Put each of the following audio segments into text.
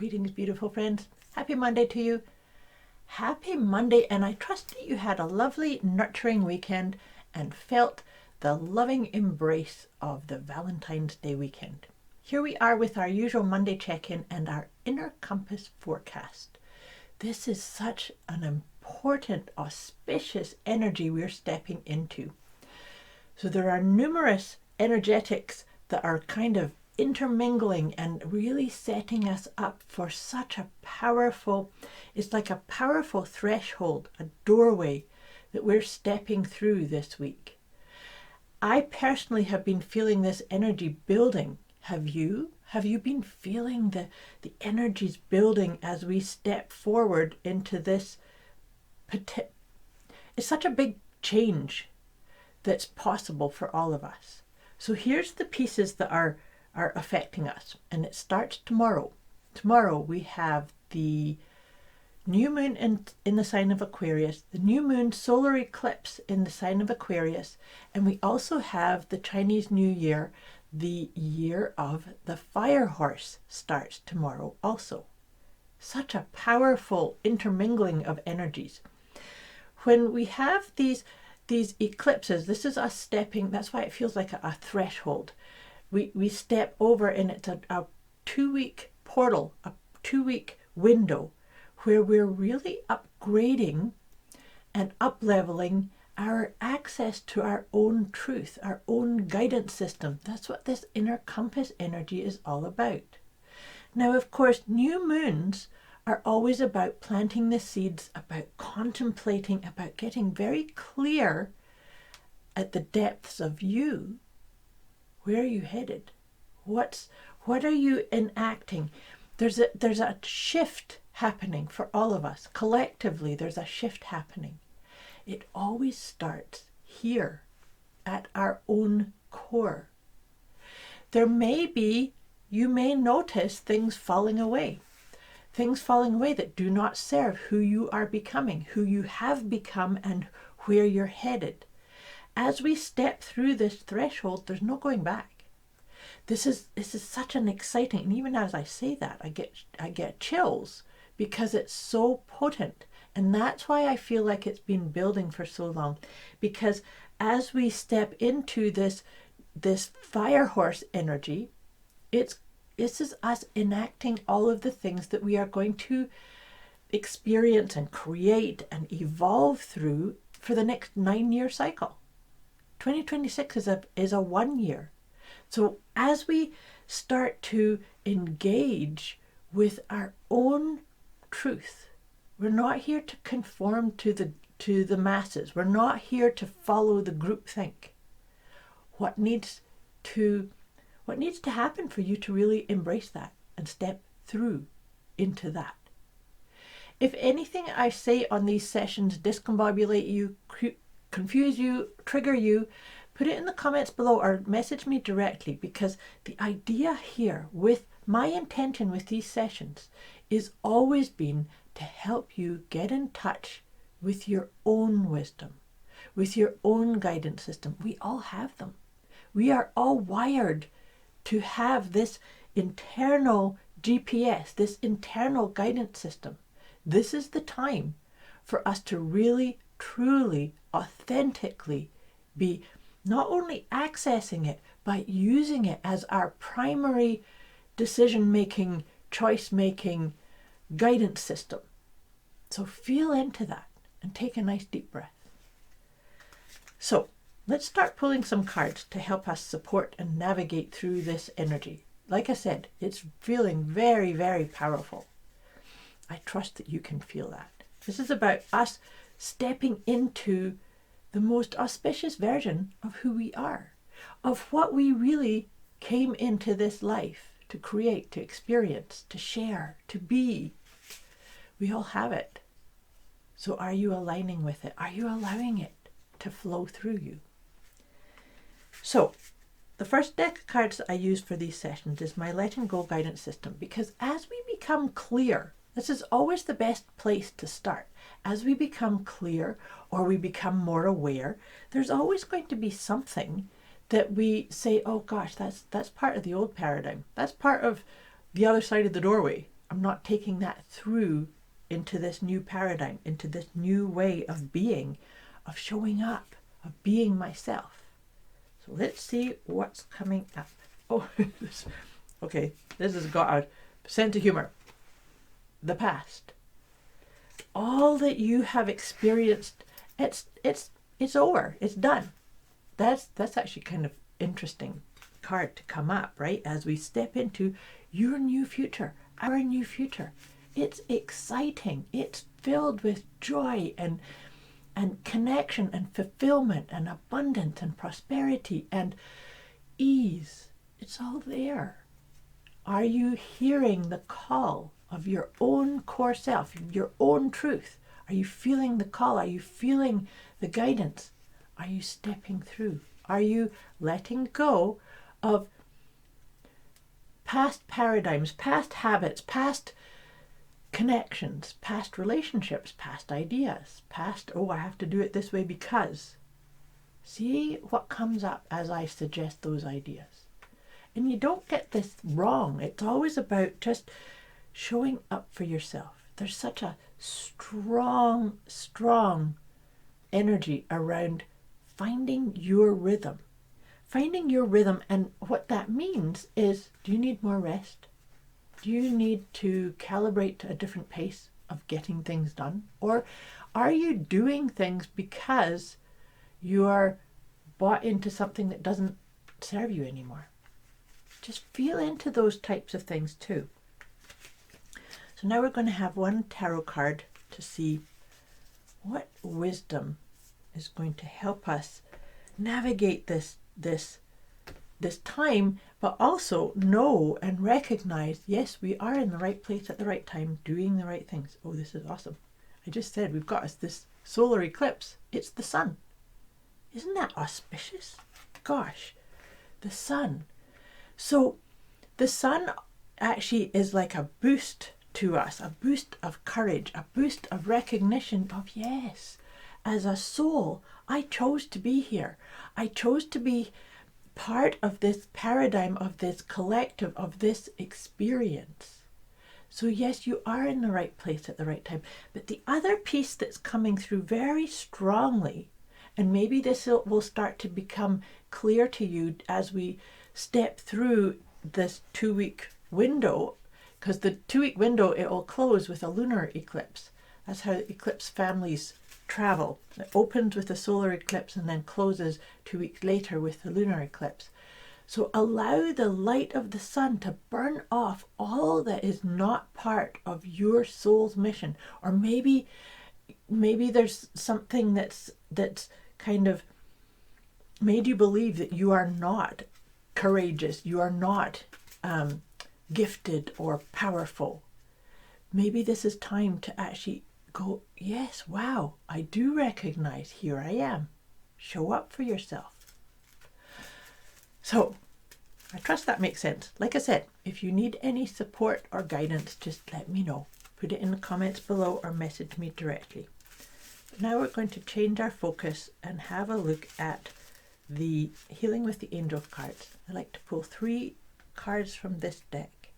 Greetings, beautiful friends. Happy Monday to you. Happy Monday, and I trust that you had a lovely, nurturing weekend and felt the loving embrace of the Valentine's Day weekend. Here we are with our usual Monday check-in and our inner compass forecast. This is such an important, auspicious energy we're stepping into. So there are numerous energetics that are kind of intermingling and really setting us up for such a powerful, it's like a powerful threshold, a doorway that we're stepping through this week. I personally have been feeling this energy building. Have you? Have you been feeling the energies building as we step forward into this? It's such a big change that's possible for all of us. So here's the pieces that are affecting us, and it starts tomorrow. Tomorrow we have the new moon in the sign of Aquarius, the new moon solar eclipse in the sign of Aquarius, and we also have the Chinese New Year, the year of the fire horse, starts tomorrow also. Such a powerful intermingling of energies. When we have these eclipses, this is us stepping, that's why it feels like a threshold. We step over, and it's a 2-week portal, a 2-week window where we're really upgrading and up-leveling our access to our own truth, our own guidance system. That's what this inner compass energy is all about. Now, of course, new moons are always about planting the seeds, about contemplating, about getting very clear at the depths of you. Where are you headed? What are you enacting? There's a shift happening for all of us. Collectively, there's a shift happening. It always starts here at our own core. You may notice things falling away that do not serve who you are becoming, who you have become, and where you're headed. As we step through this threshold, there's no going back. This is such an exciting, and even as I say that, I get chills because it's so potent. And that's why I feel like it's been building for so long, because as we step into this fire horse energy, this is us enacting all of the things that we are going to experience and create and evolve through for the next 9-year cycle. 2026 is a 1 year. So as we start to engage with our own truth, we're not here to conform to the masses. We're not here to follow the groupthink. What needs to happen for you to really embrace that and step through into that? If anything I say on these sessions discombobulate you, confuse you, trigger you, put it in the comments below or message me directly, because the idea here, with my intention with these sessions, is always been to help you get in touch with your own wisdom, with your own guidance system. We all have them. We are all wired to have this internal GPS, this internal guidance system. This is the time for us to really, truly, authentically be not only accessing it, but using it as our primary decision-making, choice-making guidance system. So feel into that and take a nice deep breath. So let's start pulling some cards to help us support and navigate through this energy. Like I said, it's feeling very, very powerful. I trust that you can feel that. This is about us stepping into the most auspicious version of who we are, of what we really came into this life to create, to experience, to share, to be. We all have it. So are you aligning with it? Are you allowing it to flow through you? So the first deck of cards that I use for these sessions is my letting go guidance system, because as we become clear, this is always the best place to start. As we become clear or we become more aware, there's always going to be something that we say, oh gosh, that's part of the old paradigm. That's part of the other side of the doorway. I'm not taking that through into this new paradigm, into this new way of being, of showing up, of being myself. So let's see what's coming up. Oh, okay, this has got a sense of humor. The past. All that you have experienced, it's over. It's done. That's actually kind of interesting card to come up, right? As we step into your new future, our new future. It's exciting. It's filled with joy and connection and fulfillment and abundance and prosperity and ease. It's all there. Are you hearing the call of your own core self, your own truth? Are you feeling the call? Are you feeling the guidance? Are you stepping through? Are you letting go of past paradigms, past habits, past connections, past relationships, past ideas, past, oh, I have to do it this way because. See what comes up as I suggest those ideas. And you don't get this wrong. It's always about just showing up for yourself. There's such a strong, strong energy around finding your rhythm. Finding your rhythm, and what that means is, do you need more rest? Do you need to calibrate a different pace of getting things done? Or are you doing things because you are bought into something that doesn't serve you anymore? Just feel into those types of things too. So now we're going to have one tarot card to see what wisdom is going to help us navigate this time, but also know and recognize, yes, we are in the right place at the right time, doing the right things. Oh, this is awesome. I just said we've got this solar eclipse. It's the sun. Isn't that auspicious? Gosh, the sun. So the sun actually is like a boost to us, a boost of courage, a boost of recognition of, yes, as a soul, I chose to be here. I chose to be part of this paradigm, of this collective, of this experience. So yes, you are in the right place at the right time. But the other piece that's coming through very strongly, and maybe this will start to become clear to you as we step through this 2-week window, because the 2-week window, it will close with a lunar eclipse. That's how eclipse families travel. It opens with a solar eclipse and then closes 2 weeks later with the lunar eclipse. So allow the light of the sun to burn off all that is not part of your soul's mission. Or maybe there's something that's kind of made you believe that you are not courageous, you are not gifted or powerful. Maybe this is time to actually go, yes, wow, I do recognize, here I am. Show up for yourself. So, I trust that makes sense. Like I said, if you need any support or guidance, just let me know. Put it in the comments below or message me directly. But now we're going to change our focus and have a look at the Healing with the Angel cards. I like to pull 3 cards from this deck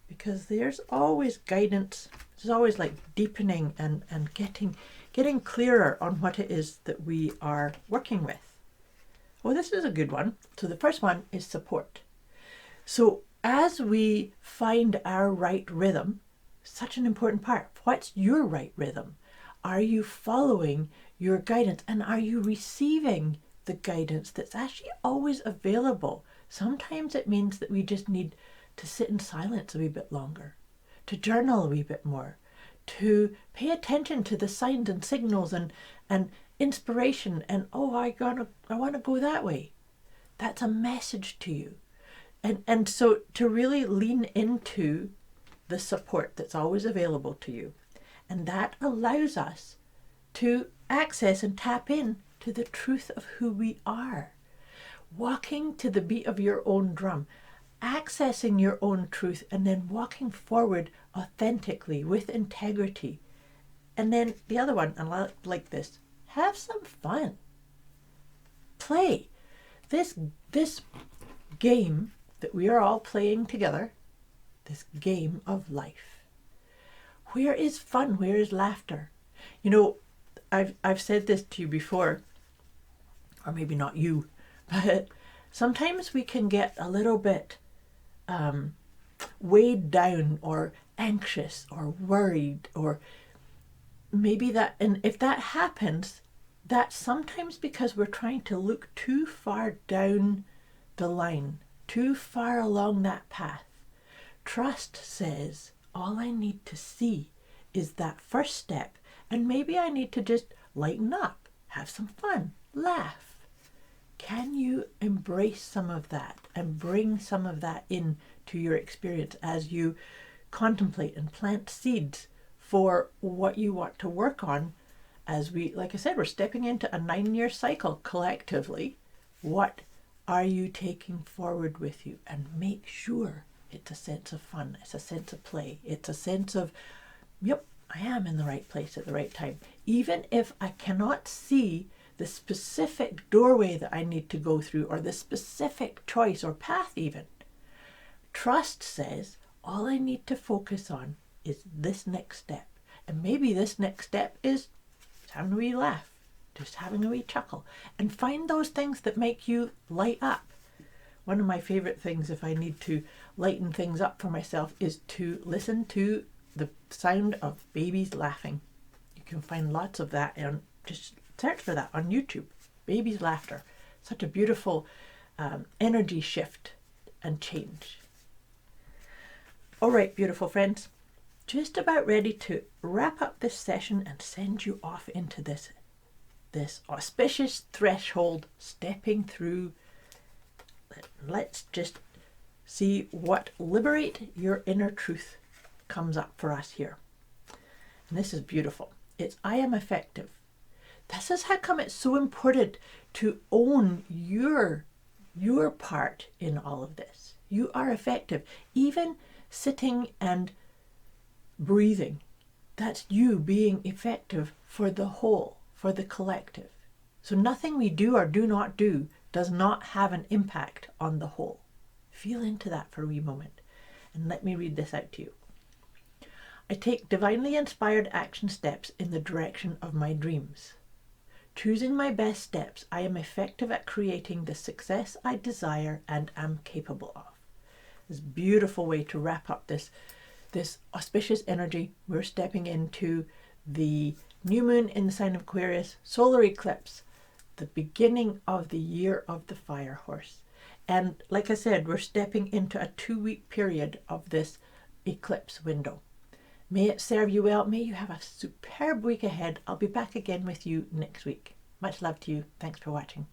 because there's always guidance. There's always like deepening and getting clearer on what it is that we are working with. Well, this is a good one. So the first one is support. So as we find our right rhythm, such an important part. What's your right rhythm? Are you following your guidance, and are you receiving the guidance that's actually always available? Sometimes it means that we just need to sit in silence a wee bit longer, to journal a wee bit more, to pay attention to the signs and signals and inspiration, and oh, I want to go that way. That's a message to you. And so to really lean into the support that's always available to you. And that allows us to access and tap in to the truth of who we are. Walking to the beat of your own drum, accessing your own truth, and then walking forward authentically with integrity. And then the other one, and I like this, have some fun. Play. This game that we are all playing together, this game of life. Where is fun? Where is laughter? You know, I've said this to you before, or maybe not you, but sometimes we can get a little bit weighed down or anxious or worried, or maybe that, and if that happens, that's sometimes because we're trying to look too far down the line, too far along that path. Trust says, all I need to see is that first step, and maybe I need to just lighten up, have some fun, laugh. Can you embrace some of that and bring some of that in to your experience as you contemplate and plant seeds for what you want to work on? As we, like I said, we're stepping into a 9-year cycle collectively. What are you taking forward with you? And make sure it's a sense of fun, it's a sense of play, it's a sense of, yep, I am in the right place at the right time. Even if I cannot see the specific doorway that I need to go through, or the specific choice or path even, trust says, all I need to focus on is this next step. And maybe this next step is having a wee laugh, just having a wee chuckle, and find those things that make you light up. One of my favorite things, if I need to lighten things up for myself, is to listen to the sound of babies laughing. You can find lots of that, and just search for that on YouTube. Babies' laughter. Such a beautiful energy shift and change. All right, beautiful friends, just about ready to wrap up this session and send you off into this auspicious threshold, stepping through. Let's just see what liberate your inner truth comes up for us here. And this is beautiful. It's I am effective. This is how come it's so important to own your part in all of this. You are effective. Even sitting and breathing, that's you being effective for the whole, for the collective. So nothing we do or do not do does not have an impact on the whole. Feel into that for a wee moment. And let me read this out to you. I take divinely inspired action steps in the direction of my dreams. Choosing my best steps, I am effective at creating the success I desire and am capable of. This beautiful way to wrap up this auspicious energy. We're stepping into the new moon in the sign of Aquarius, solar eclipse, the beginning of the year of the fire horse. And like I said, we're stepping into a 2-week period of this eclipse window. May it serve you well. May you have a superb week ahead. I'll be back again with you next week. Much love to you. Thanks for watching.